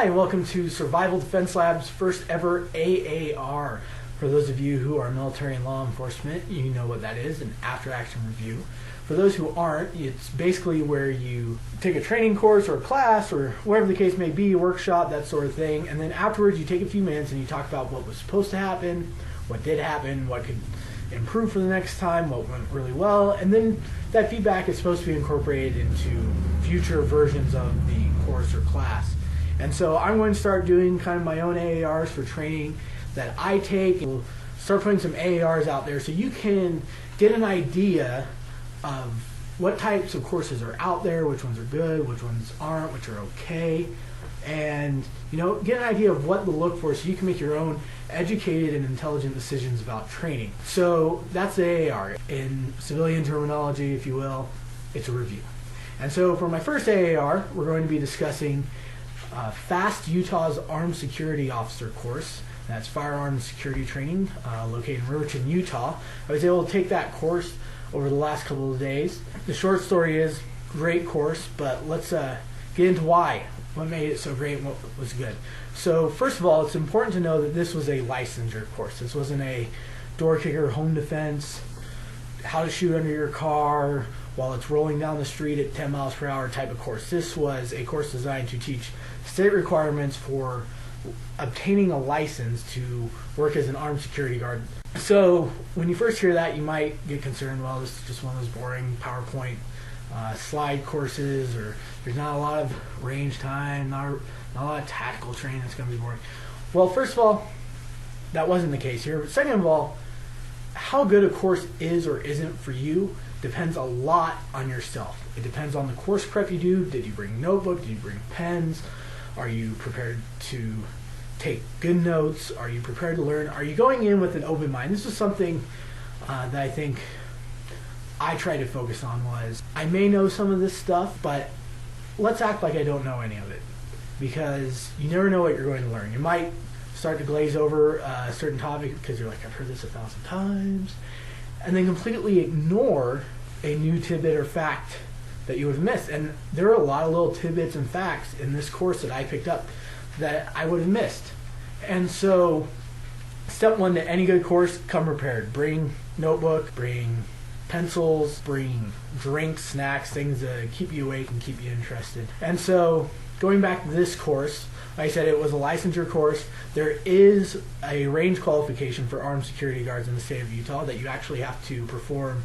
Hi, and welcome to Survival Defense Lab's first ever AAR. For those of you who are military and law enforcement, you know what that is, an after-action review. For those who aren't, it's basically where you take a training course or a class or whatever the case may be, workshop, that sort of thing, and then afterwards you take a few minutes and you talk about what was supposed to happen, what did happen, what could improve for the next time, what went really well, and then that feedback is supposed to be incorporated into future versions of the course or class. And so I'm going to start doing kind of my own AARs for training that I take, and we'll start putting some AARs out there so you can get an idea of what types of courses are out there, which ones are good, which ones aren't, which are okay, and get an idea of what to look for so you can make your own educated and intelligent decisions about training. So that's the AAR. In civilian terminology, if you will, it's a review. And so for my first AAR, we're going to be discussing F.A.S.T Utah's Armed Security Officer course. That's firearms security training, located in Riverton, Utah. I was able to take that course over the last couple of days. The short story is, great course, but let's get into why. What made it so great and what was good. So first of all, it's important to know that this was a licensure course. This wasn't a door kicker, home defense, how to shoot under your car while it's rolling down the street at 10 miles per hour type of course. This was a course designed to teach state requirements for obtaining a license to work as an armed security guard. So when you first hear that, you might get concerned, well, this is just one of those boring PowerPoint slide courses, or there's not a lot of range time, not a lot of tactical training, it's going to be boring. Well, first of all, that wasn't the case here. But second of all, how good a course is or isn't for you depends a lot on yourself. It depends on the course prep you do. Did you bring notebook? Did you bring pens? Are you prepared to take good notes? Are you prepared to learn? Are you going in with an open mind? This is something that I think I tried to focus on. Was I may know some of this stuff, but let's act like I don't know any of it, because you never know what you're going to learn. You might start to glaze over a certain topic because you're like, I've heard this 1,000 times, and then completely ignore a new tidbit or fact that you would have missed. And there are a lot of little tidbits and facts in this course that I picked up that I would have missed. And so step one to any good course, come prepared. Bring notebook, bring pencils, bring drinks, snacks, things to keep you awake and keep you interested. And so going back to this course, like I said, it was a licensure course. There is a range qualification for armed security guards in the state of Utah that you actually have to perform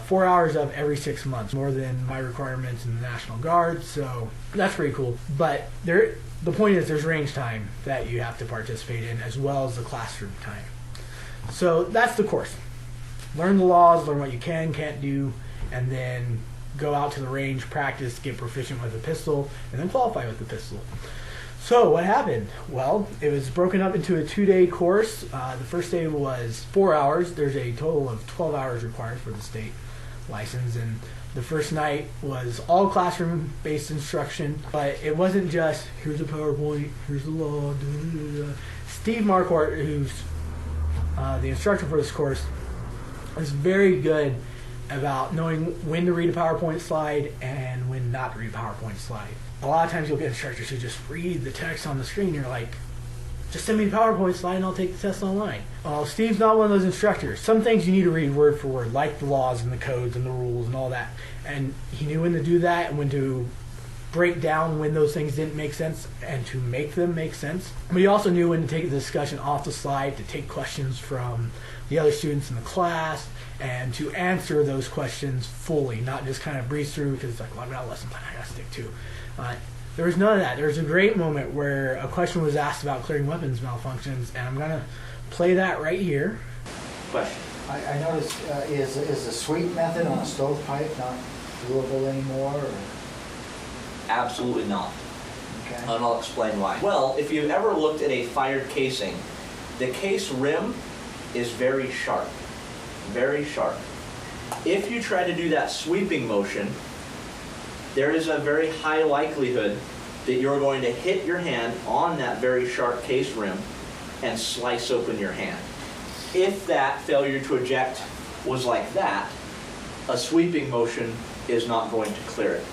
4 hours of every 6 months, more than my requirements in the National Guard, so that's pretty cool. But the point is there's range time that you have to participate in, as well as the classroom time. So that's the course. Learn the laws, learn what you can, can't do, and then go out to the range, practice, get proficient with a pistol, and then qualify with the pistol. So what happened? Well, it was broken up into a 2-day course. The first day was 4 hours. There's a total of 12 hours required for the state license. And the first night was all classroom-based instruction. But it wasn't just, here's a PowerPoint, here's the law, da, da, da. Steven Marquardt, who's the instructor for this course, is very good about knowing when to read a PowerPoint slide and when not to read a PowerPoint slide. A lot of times you'll get instructors who just read the text on the screen. You're like, just send me the PowerPoint slide and I'll take the test online. Well, Steve's not one of those instructors. Some things you need to read word for word, like the laws and the codes and the rules and all that. And he knew when to do that and when to break down when those things didn't make sense and to make them make sense. But he also knew when to take the discussion off the slide, to take questions from the other students in the class, and to answer those questions fully, not just kind of breeze through because it's like, well, I've got a lesson plan I got to stick to. There was none of that. There was a great moment where a question was asked about clearing weapons malfunctions, and I'm going to play that right here. Question. I noticed, is the sweep method on a stovepipe not doable anymore? Or? Absolutely not. Okay. And I'll explain why. Well, if you've ever looked at a fired casing, the case rim is very sharp. Very sharp. If you try to do that sweeping motion, there is a very high likelihood that you're going to hit your hand on that very sharp case rim and slice open your hand. If that failure to eject was like that, a sweeping motion is not going to clear it.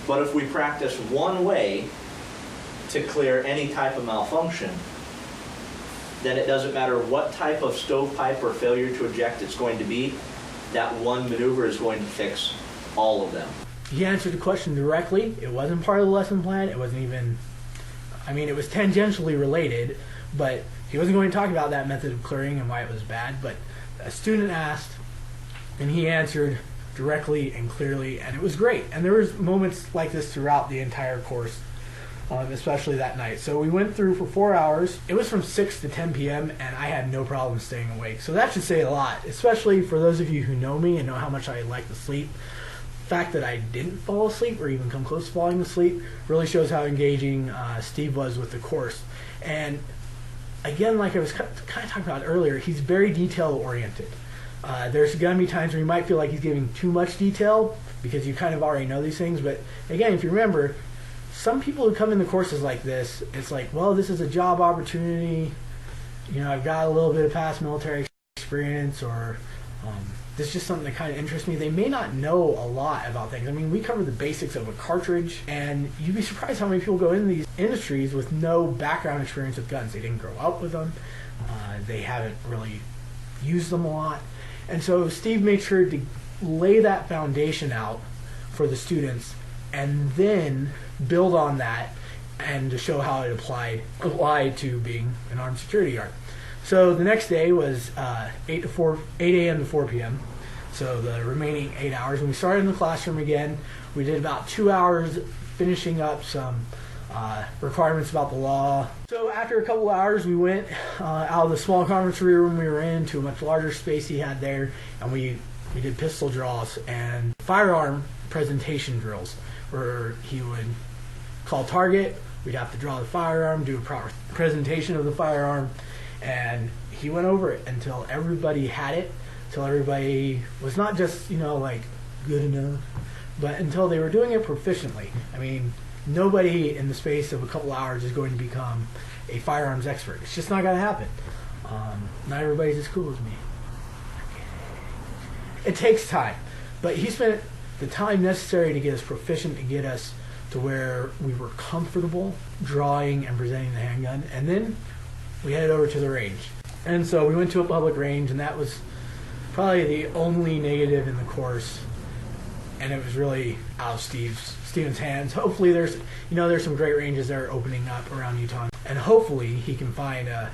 But if we practice one way to clear any type of malfunction, then it doesn't matter what type of stovepipe or failure to eject it's going to be, that one maneuver is going to fix all of them. He answered the question directly. It wasn't part of the lesson plan. It wasn't even, I mean, it was tangentially related, but he wasn't going to talk about that method of clearing and why it was bad. But a student asked, and he answered directly and clearly, and it was great. And there was moments like this throughout the entire course, especially that night. So we went through for 4 hours. It was from 6 to 10 p.m., and I had no problem staying awake. So that should say a lot, especially for those of you who know me and know how much I like to sleep. The fact that I didn't fall asleep or even come close to falling asleep really shows how engaging Steve was with the course. And again, like I was kind of talking about earlier, he's very detail-oriented. There's going to be times where you might feel like he's giving too much detail because you kind of already know these things. But again, if you remember, some people who come into courses like this, it's like, well, this is a job opportunity. You know, I've got a little bit of past military experience, or this is just something that kind of interests me. They may not know a lot about things. I mean, we cover the basics of a cartridge, and you'd be surprised how many people go into these industries with no background experience with guns. They didn't grow up with them. They haven't really used them a lot. And so Steve made sure to lay that foundation out for the students and then build on that and to show how it applied to being an armed security guard. So the next day was 8 a.m. to 4 p.m. So the remaining 8 hours. And we started in the classroom again. We did about 2 hours finishing up some requirements about the law. So after a couple hours, we went out of the small conference room we were in to a much larger space he had there, and we did pistol draws and firearm presentation drills, where he would call target, we'd have to draw the firearm, do a proper presentation of the firearm, and he went over it until everybody had it, until everybody was not just, you know, like good enough, but until they were doing it proficiently. I mean, nobody in the space of a couple hours is going to become a firearms expert. It's just not going to happen. Not everybody's as cool as me. It takes time, but he spent the time necessary to get us proficient, to get us to where we were comfortable drawing and presenting the handgun, and then we headed over to the range. And so we went to a public range, and that was probably the only negative in the course, and it was really out of Steven's hands. Hopefully there's some great ranges that are opening up around Utah, and hopefully he can find a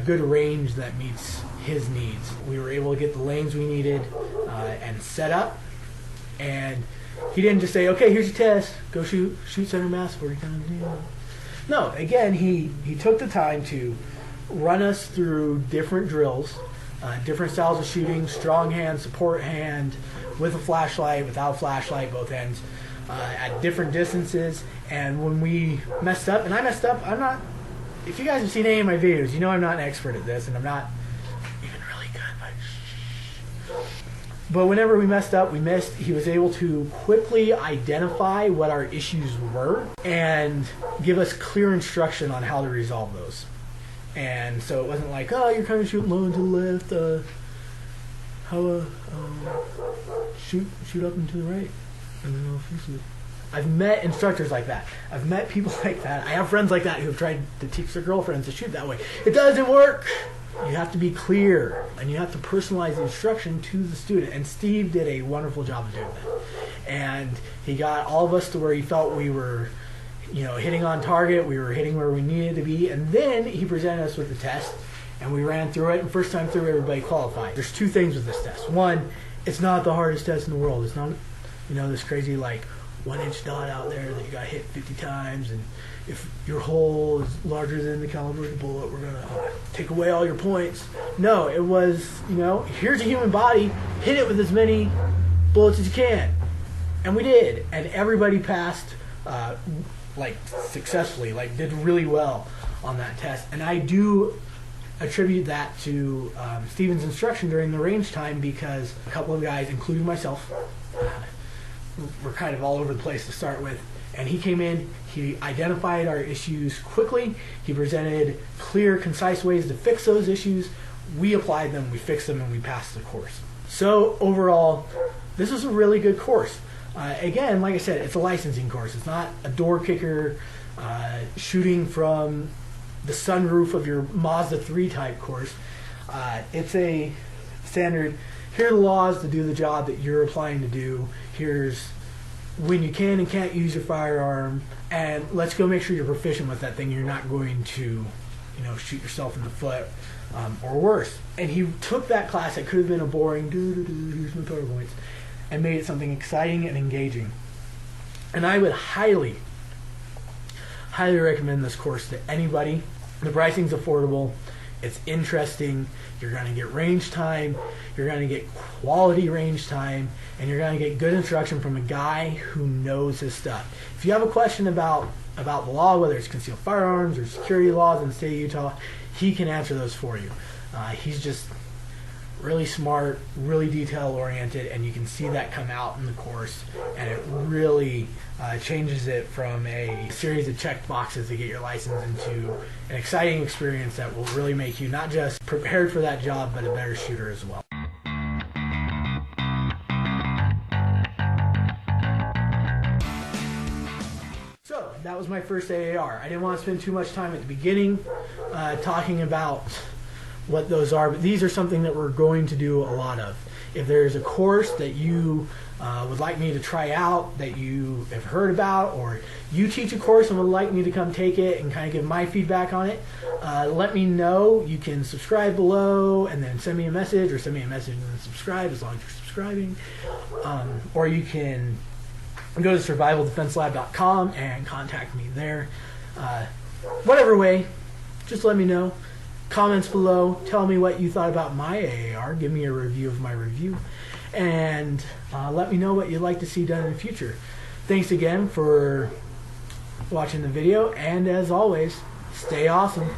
good range that meets his needs. We were able to get the lanes we needed and set up, and he didn't just say, okay, here's your test, go shoot center mass 40 times. No, again, he took the time to run us through different drills, different styles of shooting, strong hand, support hand, with a flashlight, without a flashlight, both ends, at different distances. And when we messed up, and I messed up, if you guys have seen any of my videos, you know I'm not an expert at this, and I'm not even really good. But whenever we messed up, we missed, he was able to quickly identify what our issues were and give us clear instruction on how to resolve those. And so it wasn't like, oh, you're kind of shooting low and to the left, shoot up and to the right, and then I'll fix it. I've met instructors like that. I've met people like that. I have friends like that who have tried to teach their girlfriends to shoot that way. It doesn't work. You have to be clear, and you have to personalize the instruction to the student. And Steve did a wonderful job of doing that. And he got all of us to where he felt we were, hitting on target. We were hitting where we needed to be. And then he presented us with the test, and we ran through it. And first time through, everybody qualified. There's two things with this test. One, it's not the hardest test in the world. It's not, this crazy 1-inch dot out there that you got to hit 50 times, and if your hole is larger than the caliber of the bullet, we're going to take away all your points. No, it was, here's a human body, hit it with as many bullets as you can. And we did. And everybody passed, successfully, did really well on that test. And I do attribute that to Steven's instruction during the range time, because a couple of guys, including myself, were kind of all over the place to start with. And he came in, he identified our issues quickly, he presented clear, concise ways to fix those issues, we applied them, we fixed them, and we passed the course. So overall, this is a really good course. Again, like I said, it's a licensing course. It's not a door kicker. shooting from the sunroof of your Mazda 3 type course. It's a standard. Here are the laws to do the job that you're applying to do. Here's when you can and can't use your firearm, and let's go make sure you're proficient with that thing. You're not going to, shoot yourself in the foot or worse. And he took that class that could have been a boring here's my PowerPoints, and made it something exciting and engaging. And I would highly recommend this course to anybody. The pricing's affordable. It's interesting. You're going to get range time. You're going to get quality range time. And you're going to get good instruction from a guy who knows his stuff. If you have a question about the law, whether it's concealed firearms or security laws in the state of Utah, he can answer those for you. He's just really smart, really detail-oriented, and you can see that come out in the course. And it really changes it from a series of check boxes to get your license into an exciting experience that will really make you not just prepared for that job, but a better shooter as well. So that was my first AAR. I didn't want to spend too much time at the beginning talking about what those are, but these are something that we're going to do a lot of. If there's a course that you would like me to try out, that you have heard about, or you teach a course and would like me to come take it and kind of give my feedback on it, let me know. You can subscribe below and then send me a message, or send me a message and then subscribe as long as you're subscribing. Or you can go to survivaldefenselab.com and contact me there. Whatever way, just let me know. Comments below. Tell me what you thought about my AAR. Give me a review of my review. And let me know what you'd like to see done in the future. Thanks again for watching the video. And as always, stay awesome.